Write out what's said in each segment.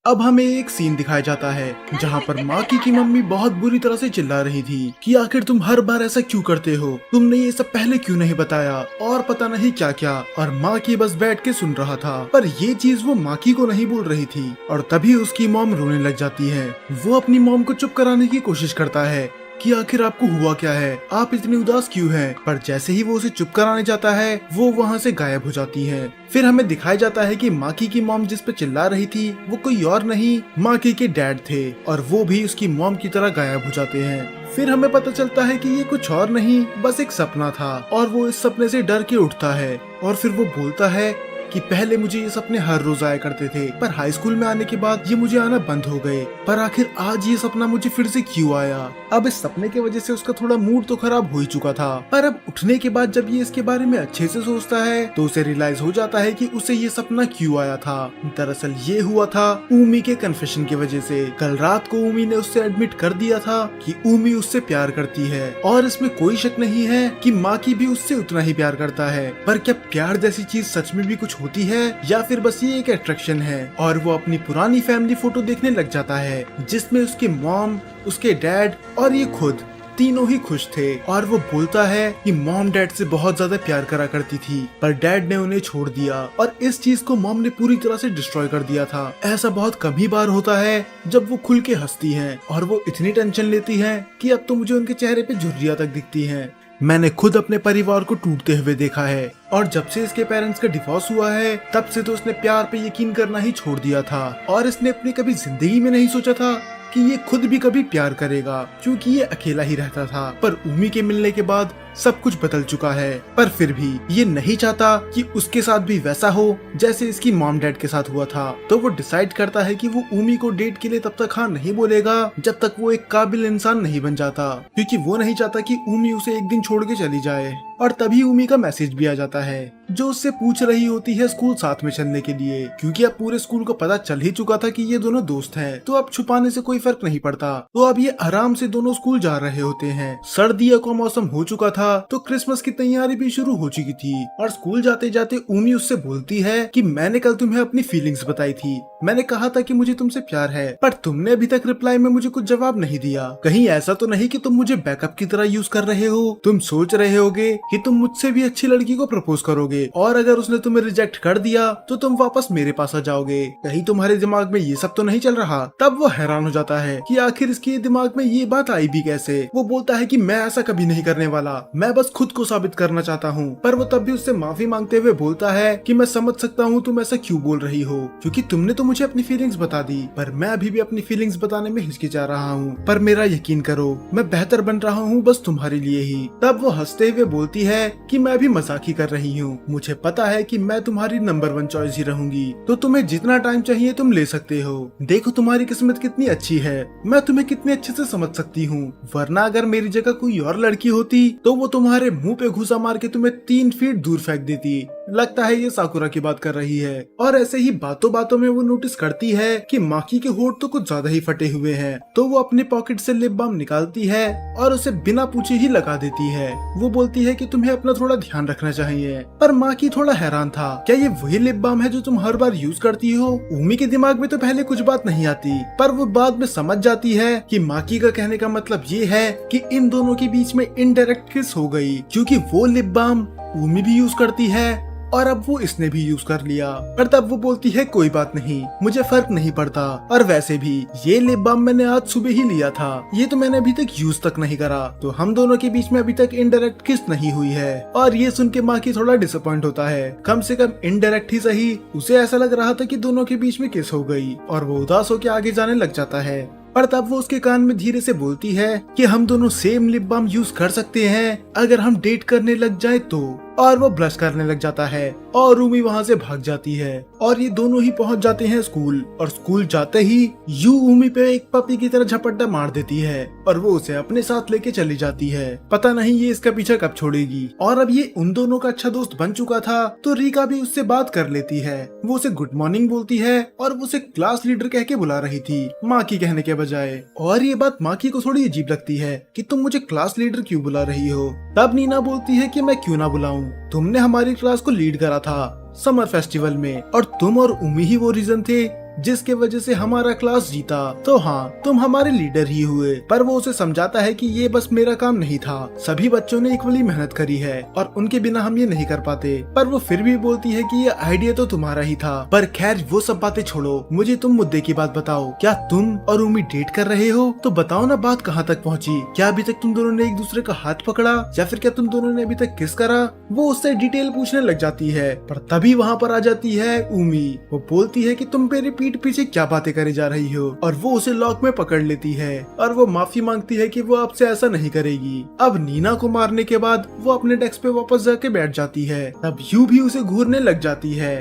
अब हमें एक सीन दिखाया जाता है जहाँ पर माकी की मम्मी बहुत बुरी तरह से चिल्ला रही थी कि आखिर तुम हर बार ऐसा क्यों करते हो, तुमने ये सब पहले क्यों नहीं बताया और पता नहीं क्या क्या। और माकी बस बैठ के सुन रहा था, पर ये चीज वो माकी को नहीं बोल रही थी। और तभी उसकी मॉम रोने लग जाती है। वो अपनी मॉम को चुप कराने की कोशिश करता है कि आखिर आपको हुआ क्या है, आप इतनी उदास क्यों हैं? पर जैसे ही वो उसे चुप कराने जाता है वो वहाँ से गायब हो जाती है। फिर हमें दिखाया जाता है कि माकी की मॉम जिस पे चिल्ला रही थी वो कोई और नहीं माकी के डैड थे, और वो भी उसकी मॉम की तरह गायब हो जाते हैं। फिर हमें पता चलता है कि ये कुछ और नहीं बस एक सपना था, और वो इस सपने से डर के उठता है। और फिर वो बोलता है कि पहले मुझे ये सपने हर रोज आया करते थे, पर हाई स्कूल में आने के बाद ये मुझे आना बंद हो गए। पर आखिर आज ये सपना मुझे फिर से क्यों आया? अब इस सपने की वजह से उसका थोड़ा मूड तो खराब हो ही चुका था, पर अब उठने के बाद जब ये इसके बारे में अच्छे से सोचता है तो उसे रियलाइज हो जाता है कि उसे ये सपना क्यों आया था। दरअसल ये हुआ था ऊमी के कन्फेशन की वजह से। कल रात को ऊमी ने उससे एडमिट कर दिया था कि ऊमी उससे प्यार करती है, और इसमें कोई शक नहीं है कि माकी भी उससे उतना ही प्यार करता है। पर क्या प्यार जैसी चीज सच में भी कुछ होती है या फिर बस ये एक अट्रैक्शन है? और वो अपनी पुरानी फैमिली फोटो देखने लग जाता है जिसमें उसकी मॉम, उसके डैड और ये खुद तीनों ही खुश थे। और वो बोलता है कि मॉम डैड से बहुत ज्यादा प्यार करा करती थी, पर डैड ने उन्हें छोड़ दिया, और इस चीज को मॉम ने पूरी तरह से डिस्ट्रॉय कर दिया था। ऐसा बहुत कभी बार होता है जब वो खुल के हंसती हैं, और वो इतनी टेंशन लेती हैं कि अब तो मुझे उनके चेहरे पे झुर्रियां तक दिखती हैं। मैंने खुद अपने परिवार को टूटते हुए देखा है, और जब से इसके पेरेंट्स का डिवोर्स हुआ है तब से तो उसने प्यार पे यकीन करना ही छोड़ दिया था। और इसने अपनी कभी जिंदगी में नहीं सोचा था कि ये खुद भी कभी प्यार करेगा, क्योंकि ये अकेला ही रहता था। पर ऊमी के मिलने के बाद सब कुछ बदल चुका है। पर फिर भी ये नहीं चाहता कि उसके साथ भी वैसा हो जैसे इसकी मॉम डैड के साथ हुआ था। तो वो डिसाइड करता है कि वो ऊमी को डेट के लिए तब तक हाँ नहीं बोलेगा जब तक वो एक काबिल इंसान नहीं बन जाता, क्योंकि वो नहीं चाहता कि ऊमी उसे एक दिन छोड़ के चली जाए। और तभी ऊमी का मैसेज भी आ जाता है जो उससे पूछ रही होती है स्कूल साथ में चलने के लिए, क्योंकि अब पूरे स्कूल को पता चल ही चुका था कि ये दोनों दोस्त हैं, तो अब छुपाने से कोई फर्क नहीं पड़ता। तो अब ये आराम से दोनों स्कूल जा रहे होते हैं। सर्दियों का मौसम हो चुका था तो क्रिसमस की तैयारी भी शुरू हो चुकी थी। और स्कूल जाते जाते ऊमी उससे बोलती है कि मैंने कल तुम्हें अपनी फीलिंग्स बताई थी, मैंने कहा था कि मुझे तुमसे प्यार है, पर तुमने अभी तक रिप्लाई में मुझे कुछ जवाब नहीं दिया। कहीं ऐसा तो नहीं कि तुम मुझे बैकअप की तरह यूज कर रहे हो? तुम सोच रहे होगे कि तुम मुझसे भी अच्छी लड़की को प्रपोज करोगे, और अगर उसने तुम्हें रिजेक्ट कर दिया तो तुम वापस मेरे पास आ जाओगे। कहीं तुम्हारे दिमाग में ये सब तो नहीं चल रहा? तब वो हैरान हो जाता है कि आखिर इसके दिमाग में ये बात आई भी कैसे। वो बोलता है कि मैं ऐसा कभी नहीं करने वाला, मैं बस खुद को साबित करना चाहता हूँ। पर वो तब भी उससे माफी मांगते हुए बोलता है कि मैं समझ सकता हूँ तुम ऐसा क्यों बोल रही हो, क्योंकि तुमने तो मुझे अपनी फीलिंग्स बता दी, पर मैं अभी भी अपनी फीलिंग्स बताने में हिचकिचा रहा हूँ। पर मेरा यकीन करो, मैं बेहतर बन रहा हूँ बस तुम्हारे लिए ही। तब वो हंसते हुए बोलती है कि मैं भी मजाक ही कर रही हूँ, मुझे पता है कि मैं तुम्हारी नंबर 1 चॉइस ही रहूंगी, तो तुम्हें जितना टाइम चाहिए तुम ले सकते हो। देखो तुम्हारी किस्मत कितनी अच्छी है, मैं तुम्हें कितने अच्छे से समझ सकती हूँ, वरना अगर मेरी जगह कोई और लड़की होती तो वो तुम्हारे मुंह पे घुसा मार के तुम्हें 3 फीट दूर फेंक देती। लगता है ये साकुरा की बात कर रही है। और ऐसे ही बातों बातों में वो नोटिस करती है कि माकी के होंठ तो कुछ ज्यादा ही फटे हुए हैं, तो वो अपने पॉकेट से लिप बाम निकालती है और उसे बिना पूछे ही लगा देती है। वो बोलती है कि तुम्हें अपना थोड़ा ध्यान रखना चाहिए। पर माकी थोड़ा हैरान था, क्या ये वही लिप बाम है जो तुम हर बार यूज करती हो? ऊमी के दिमाग में तो पहले कुछ बात नहीं आती, पर वो बाद में समझ जाती है कि माकी का कहने का मतलब ये है कि इन दोनों के बीच में इनडायरेक्ट किस हो गई, क्योंकि वो लिप बाम ऊमी भी यूज करती है और अब वो इसने भी यूज कर लिया। पर तब वो बोलती है कोई बात नहीं, मुझे फर्क नहीं पड़ता, और वैसे भी ये लिप बाम मैंने आज सुबह ही लिया था, ये तो मैंने अभी तक यूज तक नहीं करा, तो हम दोनों के बीच में अभी तक इनडायरेक्ट किस नहीं हुई है। और ये सुन के माकी थोड़ा डिसअपॉइंट होता है, कम से कम इनडायरेक्ट ही सही, उसे ऐसा लग रहा था कि दोनों के बीच में किस हो गई, और वो उदास होकर आगे जाने लग जाता है। पर तब वो उसके कान में धीरे से बोलती है कि हम दोनों सेम लिप बाम यूज कर सकते हैं अगर हम डेट करने लग जाए तो। और वो ब्लश करने लग जाता है और ऊमी वहाँ से भाग जाती है, और ये दोनों ही पहुँच जाते हैं स्कूल। और स्कूल जाते ही यू ऊमी पे एक पपी की तरह झपट्टा मार देती है और वो उसे अपने साथ लेके चली जाती है। पता नहीं ये इसका पीछा कब छोड़ेगी। और अब ये उन दोनों का अच्छा दोस्त बन चुका था तो रीका भी उससे बात कर लेती है। वो उसे गुड मॉर्निंग बोलती है और वो उसे क्लास लीडर कह के बुला रही थी, माँ की कहने के बजाय। और ये बात माकी को थोड़ी अजीब लगती है कि तुम मुझे क्लास लीडर क्यों बुला रही हो। तब नीना बोलती है कि मैं क्यों ना बुलाऊं, तुमने हमारी क्लास को लीड करा था समर फेस्टिवल में, और तुम और उमी ही वो रीजन थे जिसके वजह से हमारा क्लास जीता, तो हाँ तुम हमारे लीडर ही हुए। पर वो उसे समझाता है कि ये बस मेरा काम नहीं था, सभी बच्चों ने इक्वली मेहनत करी है और उनके बिना हम ये नहीं कर पाते। पर वो फिर भी बोलती है कि ये आइडिया तो तुम्हारा ही था। पर खैर वो सब बातें छोड़ो, मुझे तुम मुद्दे की बात बताओ, क्या तुम और उमी डेट कर रहे हो? तो बताओ ना बात कहाँ तक पहुँची, क्या अभी तक तुम दोनों ने एक दूसरे का हाथ पकड़ा या फिर क्या तुम दोनों ने अभी तक किस करा? वो उससे डिटेल पूछने लग जाती है, पर तभी वहाँ पर आ जाती है उमी। वो बोलती है कि तुम मेरे पीठ पीछे क्या बातें करे जा रही हो, और वो उसे लॉक में पकड़ लेती है और वो माफी मांगती है कि वो आपसे ऐसा नहीं करेगी। अब नीना को मारने के बाद वो अपने डेस्क पे वापस जाके बैठ जाती है। तब यू भी उसे घूरने लग जाती है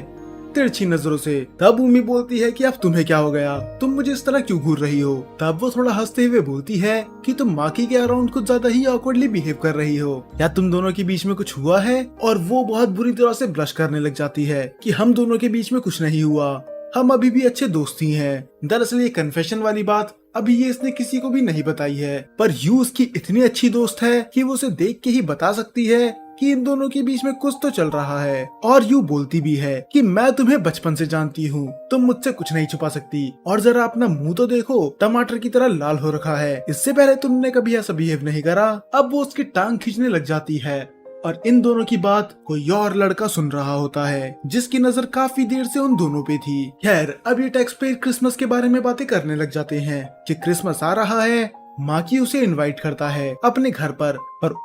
तिरछी नजरों से। तब उमी बोलती है कि अब तुम्हें क्या हो गया, तुम मुझे इस तरह क्यों घूर रही हो? तब वो थोड़ा हंसते हुए बोलती है कि तुम माकी के अराउंड कुछ ज्यादा ही ऑकवर्डली बिहेव कर रही हो, या तुम दोनों के बीच में कुछ हुआ है? और वो बहुत बुरी तरह से ब्लश करने लग जाती है कि हम दोनों के बीच में कुछ नहीं हुआ, हम अभी भी अच्छे दोस्त ही हैं। दरअसल ये कन्फेशन वाली बात अभी ये इसने किसी को भी नहीं बताई है, पर यू उसकी इतनी अच्छी दोस्त है कि वो उसे देख के ही बता सकती है कि इन दोनों के बीच में कुछ तो चल रहा है। और यू बोलती भी है कि मैं तुम्हें बचपन से जानती हूँ, तुम मुझसे कुछ नहीं छुपा सकती, और जरा अपना मुंह तो देखो, टमाटर की तरह लाल हो रखा है, इससे पहले तुमने कभी ऐसा बिहेव नहीं करा। अब वो उसकी टांग खींचने लग जाती है और इन दोनों की बात कोई और लड़का सुन रहा होता है, जिसकी नजर काफी देर से उन दोनों पे थी। खैर अब ये टैक्स पेयर क्रिसमस के बारे में बातें करने लग जाते हैं कि क्रिसमस आ रहा है। माकी उसे इनवाइट करता है अपने घर पर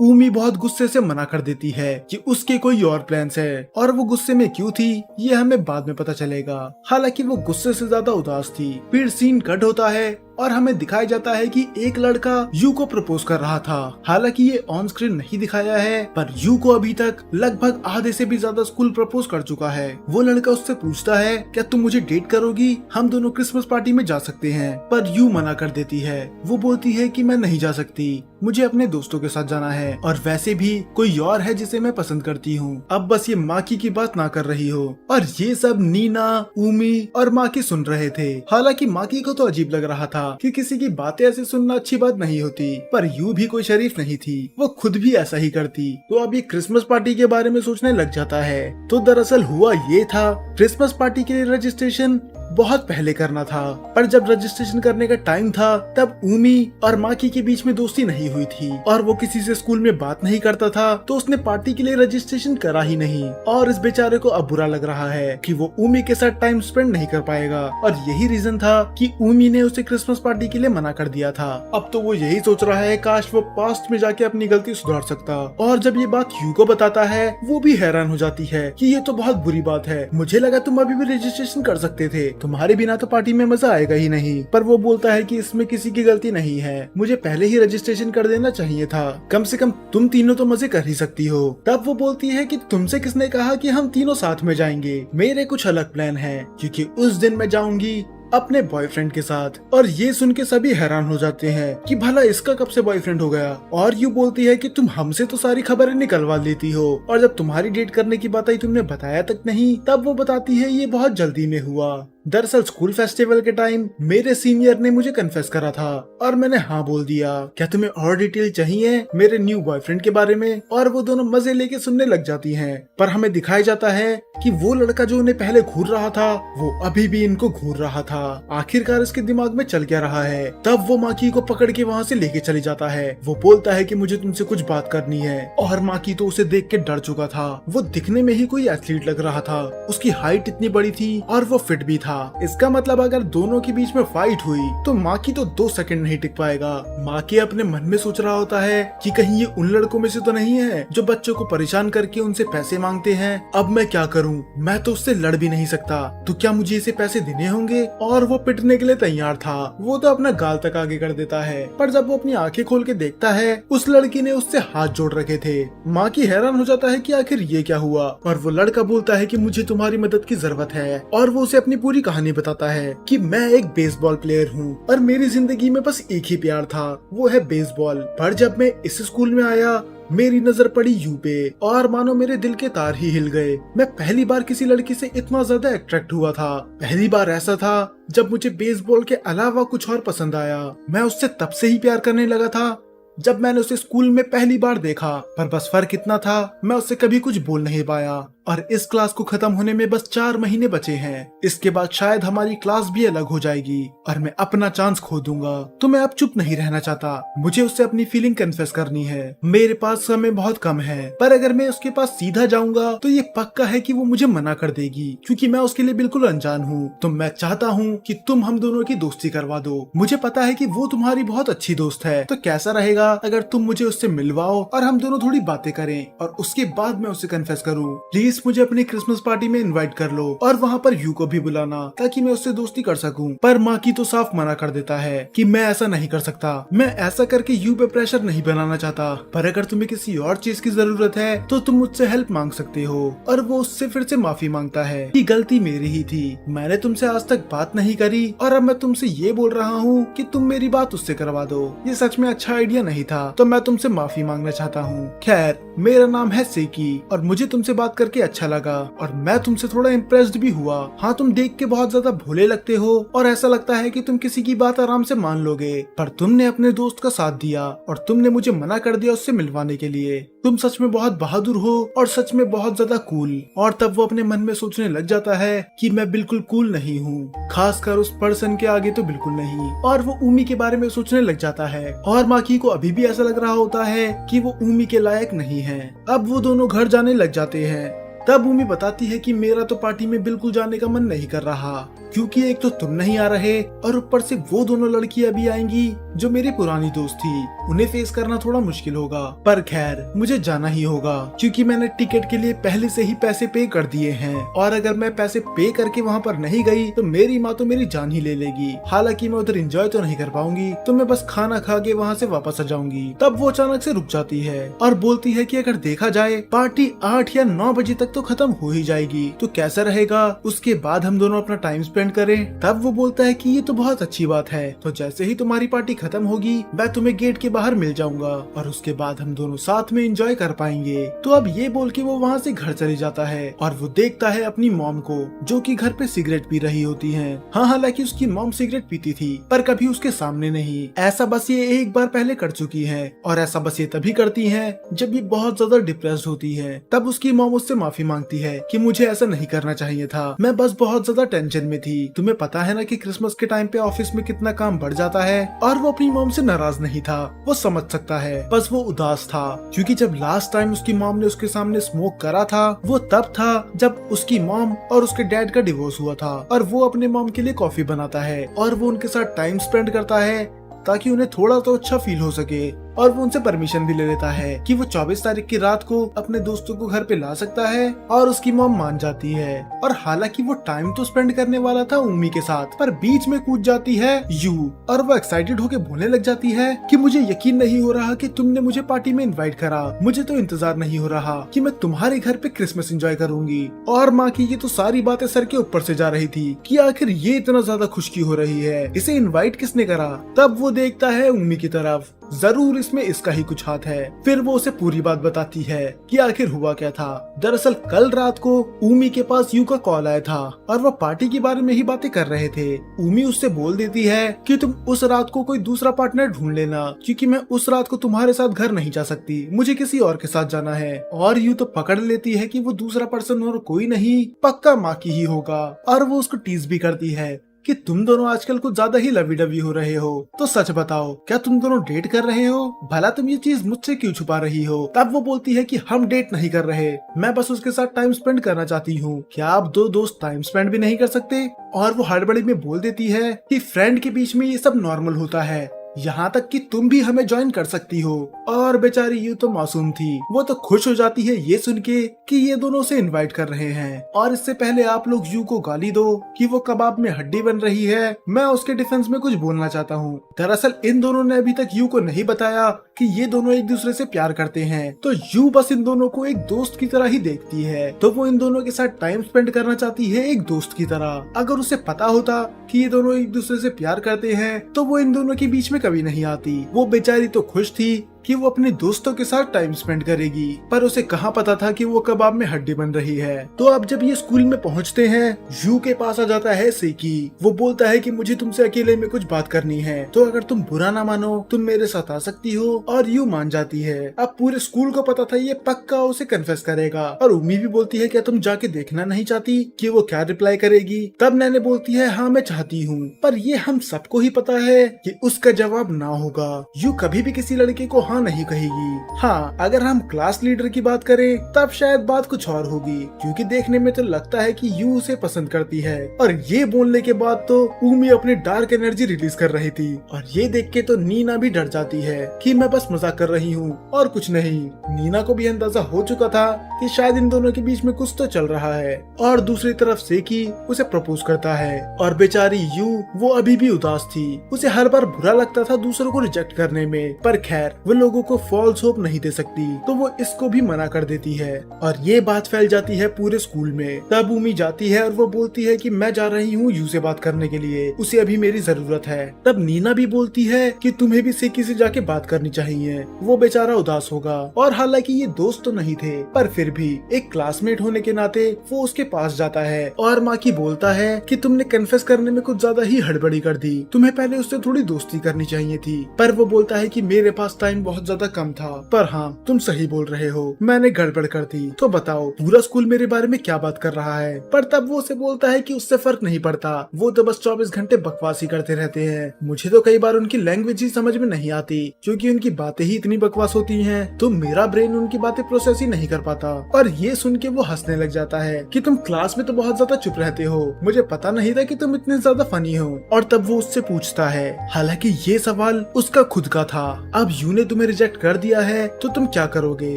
ऊमी बहुत गुस्से से मना कर देती है कि उसके कोई और प्लान्स है, और वो गुस्से में क्यों थी ये हमें बाद में पता चलेगा। हालांकि वो गुस्से से ज्यादा उदास थी। फिर सीन कट होता है और हमें दिखाया जाता है कि एक लड़का यू को प्रपोज कर रहा था। हालांकि ये ऑन स्क्रीन नहीं दिखाया है, पर यू को अभी तक लगभग आधे से भी ज्यादा स्कूल प्रपोज कर चुका है। वो लड़का उससे पूछता है क्या तुम मुझे डेट करोगी, हम दोनों क्रिसमस पार्टी में जा सकते हैं। पर यू मना कर देती है। वो बोलती है कि मैं नहीं जा सकती, मुझे अपने दोस्तों के साथ जाना है, और वैसे भी कोई और है जिसे मैं पसंद करती हूँ। अब बस ये माकी की बात ना कर रही हो। और ये सब नीना, उमी और माकी सुन रहे थे। हालांकि माकी को तो अजीब लग रहा था कि किसी की बातें ऐसे सुनना अच्छी बात नहीं होती, पर यू भी कोई शरीफ नहीं थी, वो खुद भी ऐसा ही करती। तो अब ये क्रिसमस पार्टी के बारे में सोचने लग जाता है। तो दरअसल हुआ ये था, क्रिसमस पार्टी के लिए रजिस्ट्रेशन बहुत पहले करना था, पर जब रजिस्ट्रेशन करने का टाइम था तब उमी और माकी के बीच में दोस्ती नहीं हुई थी, और वो किसी से स्कूल में बात नहीं करता था, तो उसने पार्टी के लिए रजिस्ट्रेशन करा ही नहीं। और इस बेचारे को अब बुरा लग रहा है कि वो उमी के साथ टाइम स्पेंड नहीं कर पाएगा, और यही रीजन था कि उमी ने उसे क्रिसमस पार्टी के लिए मना कर दिया था। अब तो वो यही सोच रहा है काश वो पास्ट में जाके अपनी गलती सुधार सकता। और जब ये बात यू को बताता है, वो भी हैरान हो जाती है कि ये तो बहुत बुरी बात है, मुझे लगा तुम अभी भी रजिस्ट्रेशन कर सकते थे, तुम्हारे बिना तो पार्टी में मजा आएगा ही नहीं। पर वो बोलता है कि इसमें किसी की गलती नहीं है, मुझे पहले ही रजिस्ट्रेशन कर देना चाहिए था, कम से कम तुम तीनों तो मजे कर ही सकती हो। तब वो बोलती है कि तुमसे किसने कहा कि हम तीनों साथ में जाएंगे, मेरे कुछ अलग प्लान है, क्योंकि उस दिन मैं जाऊंगी अपने बॉयफ्रेंड के साथ। और ये सुन के सभी हैरान हो जाते हैं कि भला इसका कब से बॉयफ्रेंड हो गया। और यू बोलती है कि तुम हमसे तो सारी खबरें निकलवा लेती हो, और जब तुम्हारी डेट करने की बात आई तुमने बताया तक नहीं। तब वो बताती है ये बहुत जल्दी में हुआ। दरअसल स्कूल फेस्टिवल के टाइम मेरे सीनियर ने मुझे कन्फेस करा था और मैंने हाँ बोल दिया। क्या तुम्हें और डिटेल चाहिए मेरे न्यू बॉयफ्रेंड के बारे में? और वो दोनों मजे लेके सुनने लग जाती हैं। पर हमें दिखाया जाता है कि वो लड़का जो उन्हें पहले घूर रहा था वो अभी भी इनको घूर रहा था। आखिरकार इसके दिमाग में चल क्या रहा है। तब वो माकी को पकड़ के वहाँ से लेके चले जाता है। वो बोलता है कि मुझे तुमसे कुछ बात करनी है, और माकी तो उसे देख के डर चुका था। वो दिखने में ही कोई एथलीट लग रहा था, उसकी हाइट इतनी बड़ी थी और वो फिट भी था। इसका मतलब अगर दोनों के बीच में फाइट हुई तो माकी तो 2 सेकंड नहीं टिक पाएगा। माकी अपने मन में सोच रहा होता है कि कहीं ये उन लड़कों में से तो नहीं है जो बच्चों को परेशान करके उनसे पैसे मांगते हैं। अब मैं क्या करूं, मैं तो उससे लड़ भी नहीं सकता, तो क्या मुझे इसे पैसे देने होंगे? और वो पिटने के लिए तैयार था। वो तो अपना गाल तक आगे कर देता है, पर जब वो अपनी आंखें खोल के देखता है उस लड़की ने उससे हाथ जोड़ रखे थे। माकी हैरान हो जाता है कि आखिर ये क्या हुआ, और वो लड़का बोलता है कि मुझे तुम्हारी मदद की जरूरत है। और वो उसे अपनी पूरी कहानी बताता है कि मैं एक बेसबॉल प्लेयर हूँ और मेरी जिंदगी में बस एक ही प्यार था, वो है बेसबॉल। पर जब मैं इस स्कूल में आया मेरी नजर पड़ी यू पे, और मानो मेरे दिल के तार ही हिल गए। मैं पहली बार किसी लड़की से इतना ज्यादा अट्रैक्ट हुआ था। पहली बार ऐसा था जब मुझे बेसबॉल के अलावा कुछ और पसंद आया। मैं उससे तब से ही प्यार करने लगा था जब मैंने उसे स्कूल में पहली बार देखा। पर बस फर्क इतना था मैं उससे कभी कुछ बोल नहीं पाया। और इस क्लास को खत्म होने में बस 4 महीने बचे हैं। इसके बाद शायद हमारी क्लास भी अलग हो जाएगी और मैं अपना चांस खो दूंगा। तो मैं अब चुप नहीं रहना चाहता, मुझे उससे अपनी फीलिंग कन्फेस करनी है। मेरे पास समय बहुत कम है, पर अगर मैं उसके पास सीधा जाऊंगा तो ये पक्का है कि वो मुझे मना कर देगी, क्योंकि मैं उसके लिए बिल्कुल अनजान हूँ। तो मैं चाहता हूँ कि तुम हम दोनों की दोस्ती करवा दो। मुझे पता है कि वो तुम्हारी बहुत अच्छी दोस्त है, तो कैसा रहेगा अगर तुम मुझे उससे मिलवाओ और हम दोनों थोड़ी बातें करें और उसके बाद मैं उसे कन्फेस करूँ। प्लीज मुझे अपनी क्रिसमस पार्टी में इनवाइट कर लो और वहाँ पर यू को भी बुलाना, ताकि मैं उससे दोस्ती कर सकूं। पर माकी तो साफ मना कर देता है कि मैं ऐसा नहीं कर सकता। मैं ऐसा करके यू पे प्रेशर नहीं बनाना चाहता, पर अगर तुम्हें किसी और चीज की जरूरत है तो तुम मुझसे हेल्प मांग सकते हो। और वो उससे फिर से माफी मांगता है कि गलती मेरी ही थी, मैंने तुमसे आज तक बात नहीं करी और अब मैं तुमसे ये बोल रहा हूँ कि तुम मेरी बात उससे करवा दो। ये सच में अच्छा आइडिया नहीं था, तो मैं तुमसे माफी मांगना चाहता हूँ। खैर, मेरा नाम है सेकी और मुझे तुमसे बात करके अच्छा लगा और मैं तुमसे थोड़ा इम्प्रेस्ड भी हुआ। हाँ, तुम देख के बहुत ज्यादा भोले लगते हो और ऐसा लगता है कि तुम किसी की बात आराम से मान लोगे, पर तुमने अपने दोस्त का साथ दिया और तुमने मुझे मना कर दिया उससे मिलवाने के लिए। तुम सच में बहुत बहादुर हो और सच में बहुत ज्यादा कूल। और तब वो अपने मन में सोचने लग जाता है कि मैं बिल्कुल कूल नहीं हूँ, खासकर उस पर्सन के आगे तो बिल्कुल नहीं। और वो ऊमी के बारे में सोचने लग जाता है और माकी को अभी भी ऐसा लग रहा होता है कि वो ऊमी के लायक नहीं है। अब वो दोनों घर जाने लग जाते हैं। तब ऊमी बताती है कि मेरा तो पार्टी में बिल्कुल जाने का मन नहीं कर रहा, क्योंकि एक तो तुम नहीं आ रहे और ऊपर से वो दोनों लड़कियां भी आएंगी जो मेरी पुरानी दोस्त थी। उन्हें फेस करना थोड़ा मुश्किल होगा, पर खैर मुझे जाना ही होगा, क्योंकि मैंने टिकट के लिए पहले से ही पैसे पे कर दिए हैं। और अगर मैं पैसे पे करके वहाँ पर नहीं गई तो मेरी माँ तो मेरी जान ही ले लेगी। हालांकि मैं उधर एंजॉय तो नहीं कर पाऊंगी, तो मैं बस खाना खा के वहाँ से वापस आ जाऊंगी। तब वो अचानक से रुक जाती है और बोलती है कि अगर देखा जाए पार्टी 8 या 9 बजे तक तो खत्म हो ही जाएगी, तो कैसा रहेगा उसके बाद हम दोनों अपना टाइम स्पेंड करें। तब वो बोलता है कि ये तो बहुत अच्छी बात है, तो जैसे ही तुम्हारी पार्टी खत्म होगी मैं तुम्हें गेट के बाहर मिल जाऊंगा और उसके बाद हम दोनों साथ में एंजॉय कर पाएंगे। तो अब ये बोल के वो वहाँ से घर चले जाता है और वो देखता है अपनी मॉम को, जो कि घर पे सिगरेट पी रही होती हैं। हाँ, हालांकि उसकी मॉम सिगरेट पीती थी, पर कभी उसके सामने नहीं। ऐसा बस ये एक बार पहले कर चुकी है और ऐसा बस ये तभी करती है जब ये बहुत ज्यादा डिप्रेस्ड होती है। तब उसकी मॉम उससे माफी मांगती है कि मुझे ऐसा नहीं करना चाहिए था, मैं बस बहुत ज्यादा टेंशन में थी। तुम्हें पता है ना कि क्रिसमस के टाइम पे ऑफिस में कितना काम बढ़ जाता है। और वो अपनी मॉम से नाराज नहीं था, वो समझ सकता है, बस वो उदास था, क्योंकि जब लास्ट टाइम उसकी मॉम ने उसके सामने स्मोक करा था वो तब था जब उसकी मॉम और उसके डैड का डिवोर्स हुआ था। और वो अपने मॉम के लिए कॉफी बनाता है और वो उनके साथ टाइम स्पेंड करता है ताकि उन्हें थोड़ा तो अच्छा फील हो सके। और वो उनसे परमिशन भी ले लेता है कि वो 24 तारीख की रात को अपने दोस्तों को घर पे ला सकता है और उसकी मॉम मान जाती है। और हालांकि वो टाइम तो स्पेंड करने वाला था उम्मी के साथ, पर बीच में कूद जाती है यू और वो एक्साइटेड होके बोलने लग जाती है कि मुझे यकीन नहीं हो रहा कि तुमने मुझे पार्टी में इन्वाइट करा, मुझे तो इंतजार नहीं हो रहा कि मैं तुम्हारे घर पे क्रिसमस एंजॉय करूंगी। और माँ की ये तो सारी बातें सर के ऊपर से जा रही थी कि आखिर ये इतना ज्यादा खुश क्यों हो रही है, इसे इन्वाइट किसने करा। तब वो देखता है उम्मी की तरफ, जरूर इसमें इसका ही कुछ हाथ है। फिर वो उसे पूरी बात बताती है कि आखिर हुआ क्या था। दरअसल कल रात को उमी के पास यू का कॉल आया था और वो पार्टी के बारे में ही बातें कर रहे थे। उमी उससे बोल देती है कि तुम उस रात को कोई दूसरा पार्टनर ढूंढ लेना, क्योंकि मैं उस रात को तुम्हारे साथ घर नहीं जा सकती, मुझे किसी और के साथ जाना है। और यू तो पकड़ लेती है कि वो दूसरा पर्सन और कोई नहीं, पक्का माँ की ही होगा। और वो उसको टीज भी करती है कि तुम दोनों आजकल कुछ ज्यादा ही लवी डवी हो रहे हो, तो सच बताओ क्या तुम दोनों डेट कर रहे हो? भला तुम ये चीज मुझसे क्यों छुपा रही हो? तब वो बोलती है कि हम डेट नहीं कर रहे, मैं बस उसके साथ टाइम स्पेंड करना चाहती हूँ। क्या आप दो दोस्त टाइम स्पेंड भी नहीं कर सकते? और वो हड़बड़ी में बोल देती है कि फ्रेंड के बीच में ये सब नॉर्मल होता है, यहाँ तक कि तुम भी हमें ज्वाइन कर सकती हो। और बेचारी यू तो मासूम थी, वो तो खुश हो जाती है ये सुन के कि ये दोनों से इनवाइट कर रहे हैं। और इससे पहले आप लोग यू को गाली दो कि वो कबाब में हड्डी बन रही है, मैं उसके डिफेंस में कुछ बोलना चाहता हूँ। दरअसल इन दोनों ने अभी तक यू को नहीं बताया कि ये दोनों एक दूसरे से प्यार करते हैं, तो यू बस इन दोनों को एक दोस्त की तरह ही देखती है। तो वो इन दोनों के साथ टाइम स्पेंड करना चाहती है एक दोस्त की तरह। अगर उसे पता होता कि ये दोनों एक दूसरे से प्यार करते हैं तो वो इन दोनों के बीच में कभी नहीं आती। वो बेचारी तो खुश थी कि वो अपने दोस्तों के साथ टाइम स्पेंड करेगी, पर उसे कहाँ पता था कि वो कबाब में हड्डी बन रही है। तो अब जब ये स्कूल में पहुँचते हैं, यू के पास आ जाता है सेकी। वो बोलता है कि मुझे तुमसे अकेले में कुछ बात करनी है, तो अगर तुम बुरा ना मानो तुम मेरे साथ आ सकती हो। और यू मान जाती है। अब पूरे स्कूल को पता था ये पक्का उसे कन्फेस करेगा। और उम्मी भी बोलती है क्या तुम जाके देखना नहीं चाहती कि वो क्या रिप्लाई करेगी। तब नैने बोलती है हाँ मैं चाहती हूँ, पर ये हम सबको ही पता है कि उसका जवाब ना होगा। यू कभी भी किसी लड़के को हाँ नहीं कहेगी। हाँ, अगर हम क्लास लीडर की बात करें तब शायद बात कुछ और होगी, क्योंकि देखने में तो लगता है कि यू उसे पसंद करती है। और ये बोलने के बाद तो उमी अपनी डार्क एनर्जी रिलीज कर रही थी। और ये देख के तो नीना भी डर जाती है कि मैं बस मजाक कर रही हूँ और कुछ नहीं। नीना को भी अंदाजा हो चुका था कि शायद इन दोनों के बीच में कुछ तो चल रहा है। और दूसरी तरफ सेकी उसे प्रपोज करता है और बेचारी यू वो अभी भी उदास थी। उसे हर बार बुरा लगता था दूसरों को रिजेक्ट करने में, पर खैर वो लोगों को फॉल्स होप नहीं दे सकती, तो वो इसको भी मना कर देती है। और ये बात फैल जाती है पूरे स्कूल में। तब उमी जाती है और वो बोलती है कि मैं जा रही हूँ यू से बात करने के लिए, उसे अभी मेरी जरूरत है। तब नीना भी बोलती है कि तुम्हें भी सेकी से जाके बात करनी चाहिए, वो बेचारा उदास होगा। और हालांकि ये दोस्त तो नहीं थे, पर फिर भी एक क्लासमेट होने के नाते वो उसके पास जाता है और माकी बोलता है कि तुमने कन्फेस करने में कुछ ज्यादा ही हड़बड़ी कर दी, तुम्हें पहले उससे थोड़ी दोस्ती करनी चाहिए थी। पर वो बोलता है कि मेरे पास टाइम बहुत ज्यादा कम था। पर हाँ, तुम सही बोल रहे हो, मैंने गड़बड़ कर दी। तो बताओ पूरा स्कूल मेरे बारे में क्या बात कर रहा है। पर तब वो उसे बोलता है कि उससे फर्क नहीं पड़ता, वो तो बस 24 घंटे बकवासी करते रहते हैं। मुझे तो कई बार उनकी लैंग्वेज ही समझ में नहीं आती, क्योंकि उनकी बातें ही इतनी बकवास होती हैं, तो मेरा ब्रेन उनकी बातें प्रोसेस ही नहीं कर पाता। और ये सुन के वो हंसने लग जाता है कि तुम क्लास में तो बहुत ज्यादा चुप रहते हो, मुझे पता नहीं था कि तुम इतने ज्यादा फनी हो। और तब वो उससे पूछता है, हालांकि ये सवाल उसका खुद का था, अब यू ने तुम्हें रिजेक्ट कर दिया है तो तुम क्या करोगे।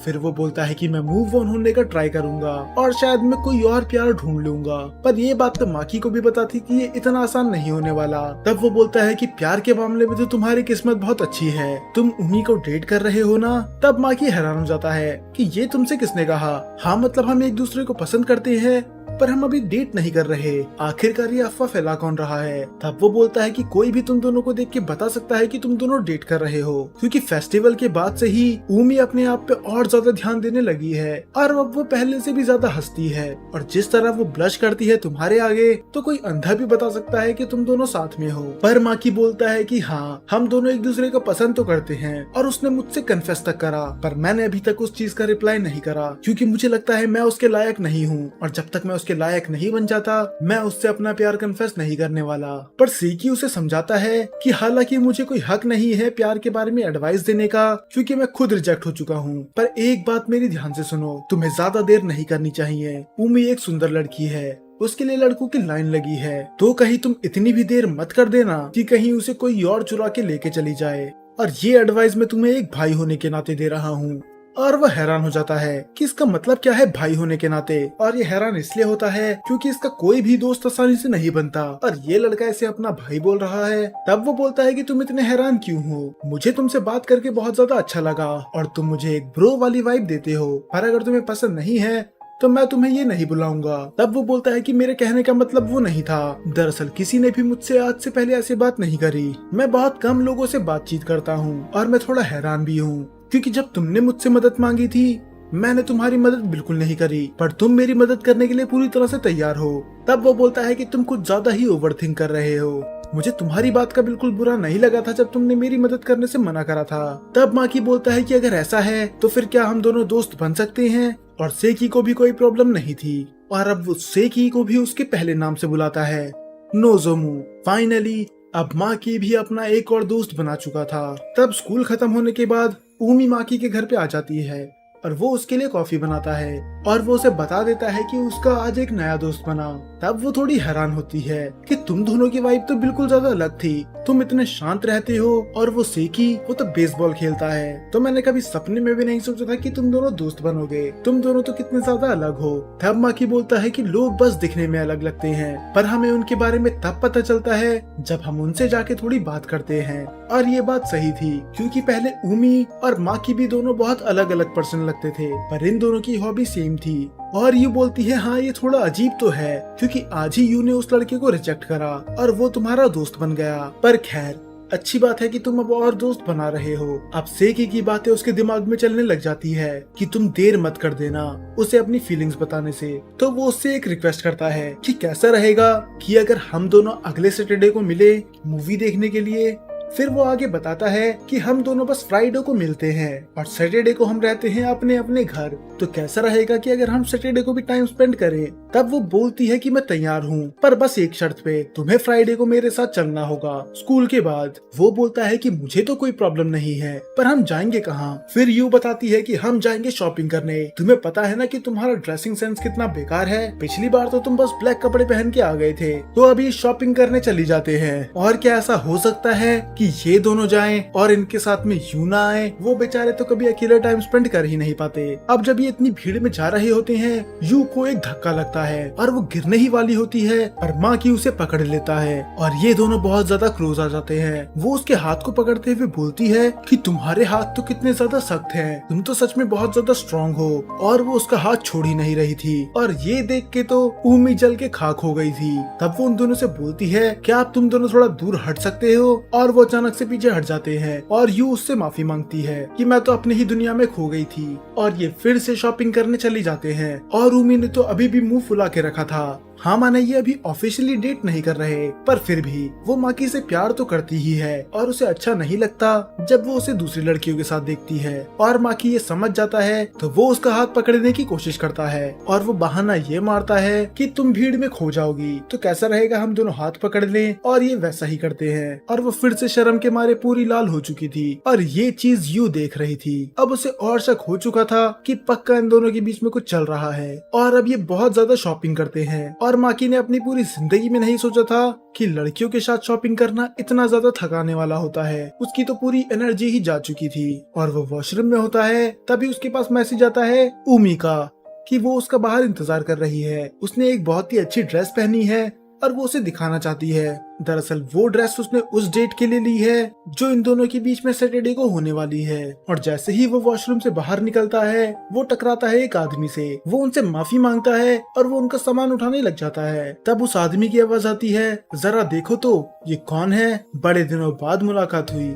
फिर वो बोलता है कि मैं मूव ऑन होने का ट्राई करूंगा और शायद मैं कोई और प्यार ढूंढ लूंगा। पर ये बात तो माकी को भी पता थी कि ये इतना आसान नहीं होने वाला। तब वो बोलता है कि प्यार के मामले में तो तुम्हारी किस्मत बहुत अच्छी है, तुम उमी को डेट कर रहे हो ना। तब माकी हैरान हो जाता है कि ये तुमसे किसने कहा। हाँ मतलब हम एक दूसरे को पसंद करते हैं, पर हम अभी डेट नहीं कर रहे। आखिरकार ये अफवाह फैला कौन रहा है। तब वो बोलता है कि कोई भी तुम दोनों को देख के बता सकता है कि तुम दोनों डेट कर रहे हो, क्योंकि फेस्टिवल के बाद से ही उमी अपने आप पे और ज्यादा ध्यान देने लगी है और अब वो पहले से भी ज्यादा हंसती है। और जिस तरह वो ब्लश करती है तुम्हारे आगे, तो कोई अंधा भी बता सकता है कि तुम दोनों साथ में हो। पर माकी बोलता है कि हाँ, हम दोनों एक दूसरे को पसंद तो करते हैं और उसने मुझसे कन्फेस तक करा, पर मैंने अभी तक उस चीज का रिप्लाई नहीं करा, क्योंकि मुझे लगता है मैं उसके लायक नहीं हूँ, और जब तक मैं उसके लायक नहीं बन जाता मैं उससे अपना प्यार कन्फेस नहीं करने वाला। पर सेकी उसे समझाता है कि हालांकि मुझे कोई हक नहीं है प्यार के बारे में एडवाइस देने का, क्योंकि मैं खुद रिजेक्ट हो चुका हूँ। पर एक बात मेरी ध्यान से सुनो, तुम्हें ज्यादा देर नहीं करनी चाहिए। उमी एक सुंदर लड़की है, उसके लिए लड़कों की लाइन लगी है, तो कहीं तुम इतनी भी देर मत कर देना कि कहीं उसे कोई और चुरा के लेके चली जाए। और ये एडवाइस मैं तुम्हें एक भाई होने के नाते दे रहा हूँ। और वह हैरान हो जाता है कि इसका मतलब क्या है भाई होने के नाते। और ये हैरान इसलिए होता है क्योंकि इसका कोई भी दोस्त आसानी से नहीं बनता, और ये लड़का इसे अपना भाई बोल रहा है। तब वो बोलता है कि तुम इतने हैरान क्यों हो, मुझे तुमसे बात करके बहुत ज्यादा अच्छा लगा और तुम मुझे एक ब्रो वाली वाइब देते हो, पर अगर तुम्हें पसंद नहीं है तो मैं तुम्हें ये नहीं बुलाऊंगा। तब वो बोलता है कि मेरे कहने का मतलब वो नहीं था, दरअसल किसी ने भी मुझसे आज से पहले ऐसी बात नहीं करी। मैं बहुत कम लोगों से बातचीत करता हूँ और मैं थोड़ा हैरान भी हूँ, क्योंकि जब तुमने मुझसे मदद मांगी थी मैंने तुम्हारी मदद बिल्कुल नहीं करी, पर तुम मेरी मदद करने के लिए पूरी तरह से तैयार हो। तब वो बोलता है कि तुम कुछ ज्यादा ही ओवरथिंक कर रहे हो, मुझे तुम्हारी बात का बिल्कुल बुरा नहीं लगा था जब तुमने मेरी मदद करने से मना करा था। तब माकी बोलता है कि अगर ऐसा है तो फिर क्या हम दोनों दोस्त बन सकते हैं। और सेकी को भी कोई प्रॉब्लम नहीं थी, और अब वो सेकी को भी उसके पहले नाम से बुलाता है, नोजोमू। फाइनली अब माकी भी अपना एक और दोस्त बना चुका था। तब स्कूल खत्म होने के बाद उमी माकी के घर पे आ जाती है और वो उसके लिए कॉफी बनाता है और वो उसे बता देता है कि उसका आज एक नया दोस्त बना। तब वो थोड़ी हैरान होती है कि तुम दोनों की वाइब तो बिल्कुल ज्यादा अलग थी, तुम इतने शांत रहते हो और वो सेकी वो तो बेसबॉल खेलता है, तो मैंने कभी सपने में भी नहीं सोचा था कि तुम दोनों दोस्त बनोगे, तुम दोनों तो कितने ज्यादा अलग हो। तब माकी बोलता है कि लोग बस दिखने में अलग लगते हैं, पर हमें उनके बारे में तब पता चलता है जब हम उनसे जाके थोड़ी बात करते हैं। और ये बात सही थी, क्योंकि पहले उमी और माकी भी दोनों बहुत अलग अलग पर्सन लगते थे, पर इन दोनों की हॉबी सेम थी। और यू बोलती है हाँ ये थोड़ा अजीब तो है, क्योंकि आज ही यू ने उस लड़के को रिजेक्ट करा और वो तुम्हारा दोस्त बन गया। पर खैर अच्छी बात है कि तुम अब और दोस्त बना रहे हो। अब सेकी की बातें उसके दिमाग में चलने लग जाती है कि तुम देर मत कर देना उसे अपनी फीलिंग्स बताने से। तो वो उससे एक रिक्वेस्ट करता है कि कैसा रहेगा कि अगर हम दोनों अगले सैटरडे को मिले मूवी देखने के लिए। फिर वो आगे बताता है कि हम दोनों बस फ्राइडे को मिलते हैं और सैटरडे को हम रहते हैं अपने अपने घर। तो कैसा रहेगा कि अगर हम सैटरडे को भी टाइम स्पेंड करें। तब वो बोलती है कि मैं तैयार हूँ, पर बस एक शर्त पे, तुम्हें फ्राइडे को मेरे साथ चलना होगा स्कूल के बाद। वो बोलता है कि मुझे तो कोई प्रॉब्लम नहीं है, पर हम जाएंगे कहाँ। फिर यू बताती है कि हम जाएंगे शॉपिंग करने। तुम्हें पता है ना कि तुम्हारा ड्रेसिंग सेंस कितना बेकार है। पिछली बार तो तुम बस ब्लैक कपड़े पहन के आ गए थे, तो अभी शॉपिंग करने चली जाते हैं। और क्या ऐसा हो सकता है कि ये दोनों जाएं और इनके साथ में यू ना आए। वो बेचारे तो कभी अकेले टाइम स्पेंड कर ही नहीं पाते। अब जब ये इतनी भीड़ में जा रहे होते हैं, यू को एक धक्का लगता है और वो गिरने ही वाली होती है, पर माँ की उसे पकड़ लेता है और ये दोनों बहुत ज्यादा क्लोज आ जाते हैं। वो उसके हाथ को पकड़ते हुए बोलती है कि तुम्हारे हाथ तो कितने ज्यादा सख्त हैं, तुम तो सच में बहुत ज्यादा स्ट्रॉन्ग हो। और वो उसका हाथ छोड़ ही नहीं रही थी और ये देख के तो ऊमी जल के खाक हो गई थी। तब वो उन दोनों से बोलती है क्या आप तुम दोनों थोड़ा दूर हट सकते हो। और वो अचानक से पीछे हट जाते हैं और यू उससे माफी मांगती है कि मैं तो अपनी ही दुनिया में खो गई थी। और ये फिर से शॉपिंग करने चली जाते हैं और ऊमी ने तो अभी भी मुंह फुला के रखा था। हाँ माने ये अभी ऑफिशियली डेट नहीं कर रहे, पर फिर भी वो माकी से प्यार तो करती ही है और उसे अच्छा नहीं लगता जब वो उसे दूसरी लड़कियों के साथ देखती है। और माकी ये समझ जाता है तो वो उसका हाथ पकड़ने की कोशिश करता है और वो बहाना ये मारता है कि तुम भीड़ में खो जाओगी, तो कैसा रहेगा हम दोनों हाथ पकड़ लें। और ये वैसा ही करते हैं और वो फिर से शर्म के मारे पूरी लाल हो चुकी थी और ये चीज यू देख रही थी। अब उसे और शक हो चुका था कि पक्का इन दोनों के बीच में कुछ चल रहा है। और अब ये बहुत ज्यादा शॉपिंग करते हैं और माकी ने अपनी पूरी जिंदगी में नहीं सोचा था कि लड़कियों के साथ शॉपिंग करना इतना ज्यादा थकाने वाला होता है। उसकी तो पूरी एनर्जी ही जा चुकी थी और वो वॉशरूम में होता है, तभी उसके पास मैसेज आता है ऊमी का कि वो उसका बाहर इंतजार कर रही है। उसने एक बहुत ही अच्छी ड्रेस पहनी है और वो उसे दिखाना चाहती है। दरअसल वो ड्रेस उसने उस डेट के लिए ली है जो इन दोनों के बीच में सैटरडे को होने वाली है। और जैसे ही वो वॉशरूम से बाहर निकलता है, वो टकराता है एक आदमी से। वो उनसे माफी मांगता है और वो उनका सामान उठाने लग जाता है। तब उस आदमी की आवाज आती है, जरा देखो तो ये कौन है, बड़े दिनों बाद मुलाकात हुई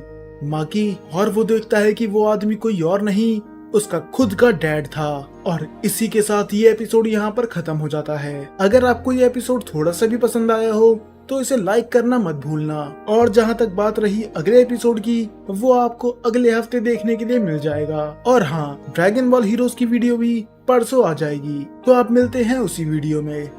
माकी। और वो देखता है कि वो आदमी कोई और नहीं, उसका खुद का डैड था। और इसी के साथ ये एपिसोड यहाँ पर खत्म हो जाता है। अगर आपको ये एपिसोड थोड़ा सा भी पसंद आया हो तो इसे लाइक करना मत भूलना। और जहाँ तक बात रही अगले एपिसोड की, वो आपको अगले हफ्ते देखने के लिए मिल जाएगा। और हाँ, ड्रैगन बॉल हीरोज की वीडियो भी परसों आ जाएगी, तो आप मिलते हैं उसी वीडियो में।